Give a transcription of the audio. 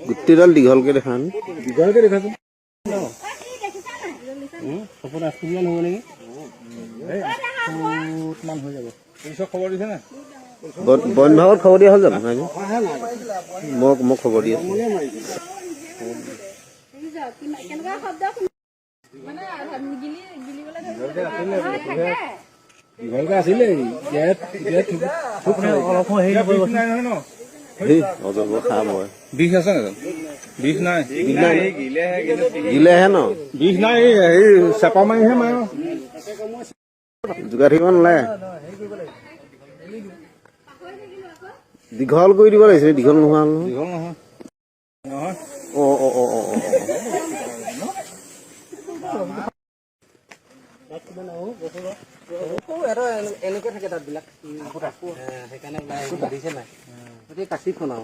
গুটিডাল দীঘলকে দেখা দীঘলকে দেখাচোন সপত 8 মান হ'ব নেকি মান হৈ যাব পুলিচক খবৰ দিছে না বন ভাগত খবৰ দিয়া হ'ল জানো মোক খবৰ দিয়া দীঘলকে আছিলে বিষ আছে না বিষ নাই গিলেহে ন বিষ নাই চেপা মাৰিহে মাৰ যোগাৰ থাকিব নালাগে দীঘল কৰি দিব লাগিছিলে দীঘল নোহোৱা দীঘল নহয় এনেকে থাকে তাত বিলাক সেইকাৰণে কাচি খনাও